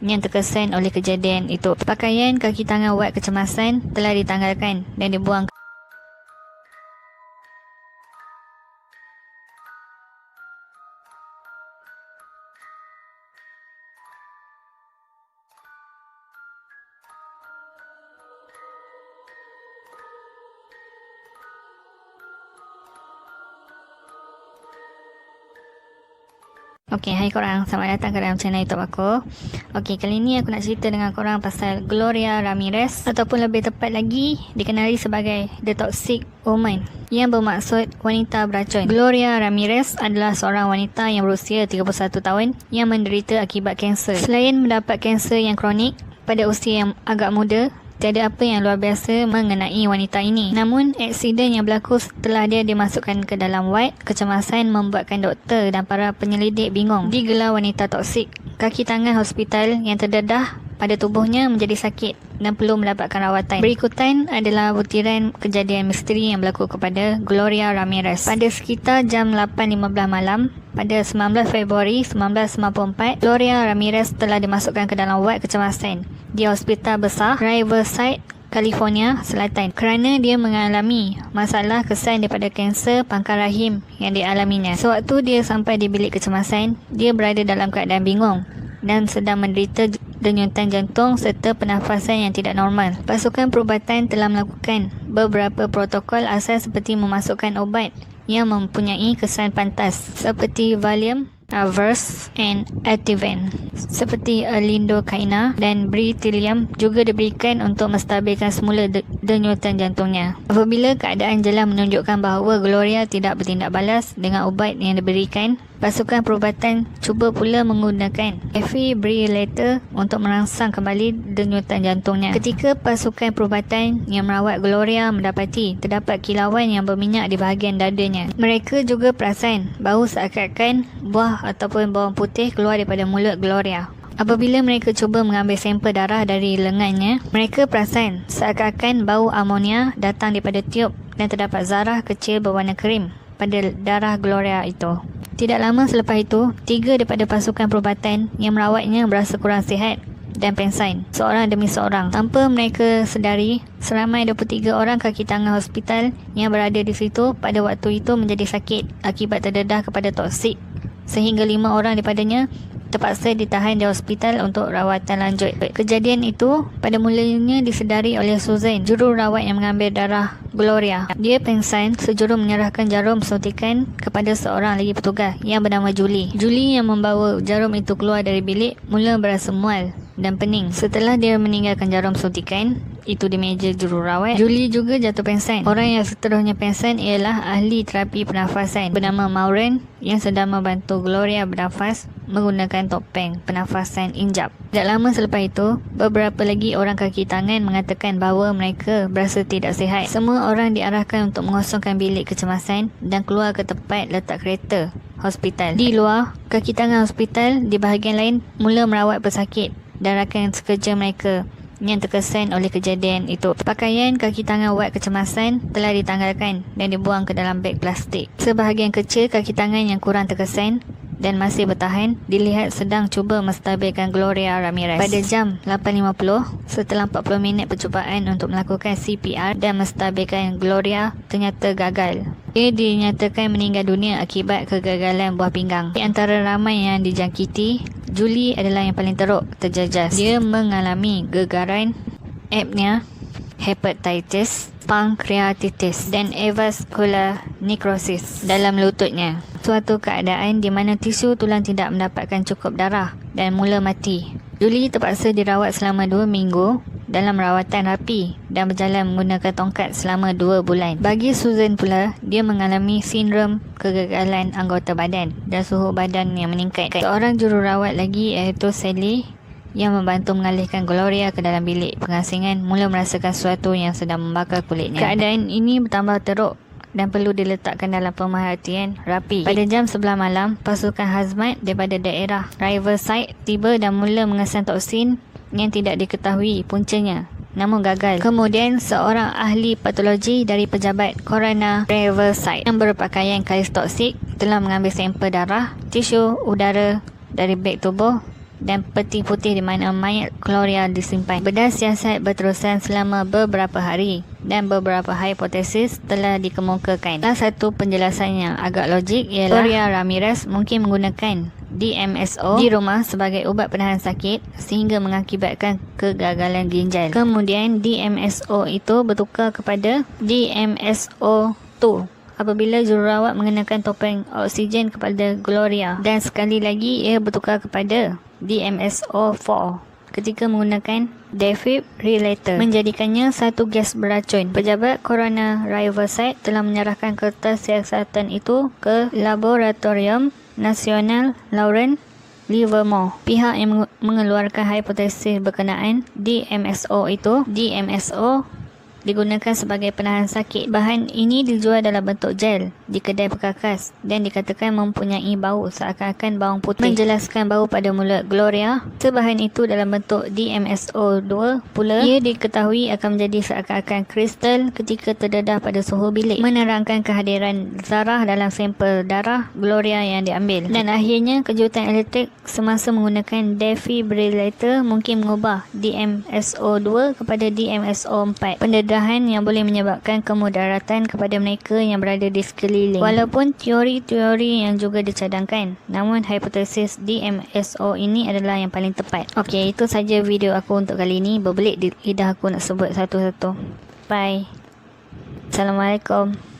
yang terkesan oleh kejadian itu. Pakaian, kaki tangan wad kecemasan telah ditanggalkan dan dibuang. Okey, hai korang, selamat datang ke dalam channel YouTube aku. Okey, kali ni aku nak cerita dengan korang pasal Gloria Ramirez, ataupun lebih tepat lagi dikenali sebagai The Toxic Woman, yang bermaksud wanita beracun. Gloria Ramirez adalah seorang wanita yang berusia 31 tahun yang menderita akibat kanser. Selain mendapat kanser yang kronik pada usia yang agak muda, tiada apa yang luar biasa mengenai wanita ini. Namun, aksiden yang berlaku setelah dia dimasukkan ke dalam wad kecemasan membuatkan doktor dan para penyelidik bingung. Digelar wanita toksik. Kaki tangan hospital yang terdedah pada tubuhnya menjadi sakit dan perlu mendapatkan rawatan. Berikutan adalah butiran kejadian misteri yang berlaku kepada Gloria Ramirez. Pada sekitar jam 8.15 malam, pada 19 Februari 1994, Gloria Ramirez telah dimasukkan ke dalam wad kecemasan di Hospital Besar Riverside, California Selatan kerana dia mengalami masalah kesan daripada kanser pangkal rahim yang dialaminya. Sewaktu dia sampai di bilik kecemasan, dia berada dalam keadaan bingung dan sedang menderita denyutan jantung serta pernafasan yang tidak normal. Pasukan perubatan telah melakukan beberapa protokol asas seperti memasukkan ubat yang mempunyai kesan pantas seperti Valium, Verse and Ativan, seperti lidocaine dan beryllium juga diberikan untuk menstabilkan semula denyutan jantungnya. Apabila keadaan jelas menunjukkan bahawa Gloria tidak bertindak balas dengan ubat yang diberikan, pasukan perubatan cuba pula menggunakan defibrillator untuk merangsang kembali denyutan jantungnya. Ketika pasukan perubatan yang merawat Gloria mendapati terdapat kilauan yang berminyak di bahagian dadanya, mereka juga perasan bau seakan-akan buah ataupun bawang putih keluar daripada mulut Gloria. Apabila mereka cuba mengambil sampel darah dari lengannya, mereka perasan seakan-akan bau amonia datang daripada tiub dan terdapat zarah kecil berwarna krim pada darah Gloria itu. Tidak lama selepas itu, 3 daripada pasukan perubatan yang merawatnya berasa kurang sihat dan pengsan, seorang demi seorang. Tanpa mereka sedari, seramai 23 orang kaki tangan hospital yang berada di situ pada waktu itu menjadi sakit akibat terdedah kepada toksik, sehingga 5 orang daripadanya terpaksa ditahan di hospital untuk rawatan lanjut. Kejadian itu pada mulanya disedari oleh Susan, jururawat yang mengambil darah Gloria. Dia pengsan sejuru menyerahkan jarum suntikan kepada seorang lagi petugas yang bernama Julie. Julie yang membawa jarum itu keluar dari bilik mula berasa mual dan pening. Setelah dia meninggalkan jarum suntikan itu di meja jururawat, Julie juga jatuh pengsan. Orang yang seterusnya pengsan ialah ahli terapi pernafasan bernama Maureen yang sedang membantu Gloria bernafas menggunakan topeng pernafasan injap. Tidak lama selepas itu, beberapa lagi orang kaki tangan mengatakan bahawa mereka berasa tidak sihat. Semua orang diarahkan untuk mengosongkan bilik kecemasan dan keluar ke tempat letak kereta hospital. Di luar, kaki tangan hospital di bahagian lain mula merawat pesakit dan rakan sekerja mereka yang terkesan oleh kejadian itu. Pakaian, kaki tangan wad kecemasan telah ditanggalkan dan dibuang ke dalam beg plastik. Sebahagian kecil kaki tangan yang kurang terkesan dan masih bertahan dilihat sedang cuba menstabilkan Gloria Ramirez. Pada jam 8.50, setelah 40 minit percubaan untuk melakukan CPR dan menstabilkan Gloria, ternyata gagal. Dia dinyatakan meninggal dunia akibat kegagalan buah pinggang. Di antara ramai yang dijangkiti, Julie adalah yang paling teruk terjejas. Dia mengalami gegaran, apnea, hepatitis, pankreatitis dan avascular necrosis dalam lututnya. Suatu keadaan di mana tisu tulang tidak mendapatkan cukup darah dan mula mati. Julie terpaksa dirawat selama 2 minggu dalam rawatan rapi dan berjalan menggunakan tongkat selama 2 bulan. Bagi Susan pula, dia mengalami sindrom kegagalan anggota badan dan suhu badan yang meningkat. Seorang jururawat lagi iaitu Sally yang membantu mengalihkan Gloria ke dalam bilik pengasingan mula merasakan sesuatu yang sedang membakar kulitnya. Keadaan ini bertambah teruk dan perlu diletakkan dalam pemerhatian rapi. Pada jam 11 malam, pasukan hazmat daripada daerah Riverside tiba dan mula mengesan toksin yang tidak diketahui puncanya, namun gagal. Kemudian, seorang ahli patologi dari pejabat Coroner Riverside yang berpakaian kalis toksik telah mengambil sampel darah, tisu udara dari beg tubuh dan peti putih di mana mayat Gloria disimpan. Bedah siasat berterusan selama beberapa hari dan beberapa hipotesis telah dikemukakan. Salah satu penjelasan yang agak logik ialah Gloria Ramirez mungkin menggunakan DMSO di rumah sebagai ubat penahan sakit sehingga mengakibatkan kegagalan ginjal. Kemudian DMSO itu bertukar kepada DMSO2 apabila jururawat mengenakan topeng oksigen kepada Gloria, dan sekali lagi ia bertukar kepada DMSO4 ketika menggunakan defibrillator, menjadikannya satu gas beracun. Pejabat Coroner Riverside telah menyerahkan kertas siasatan itu ke Laboratorium Nasional Lawrence Livermore. Pihak yang mengeluarkan hipotesis berkenaan DMSO digunakan sebagai penahan sakit. Bahan ini dijual dalam bentuk gel di kedai perkakas dan dikatakan mempunyai bau seakan-akan bawang putih, menjelaskan bau pada mulut Gloria. Sebahan itu dalam bentuk DMSO2 pula, ia diketahui akan menjadi seakan-akan kristal ketika terdedah pada suhu bilik, menerangkan kehadiran zarah dalam sampel darah Gloria yang diambil. Dan akhirnya, kejutan elektrik semasa menggunakan defibrillator mungkin mengubah DMSO2 kepada DMSO4, pendedahan yang boleh menyebabkan kemudaratan kepada mereka yang berada di sekeliling. Walaupun teori-teori yang juga dicadangkan, namun hipotesis DMSO ini adalah yang paling tepat. Okey, itu saja video aku untuk kali ini. Berbelit di lidah aku nak sebut satu-satu. Bye. Assalamualaikum.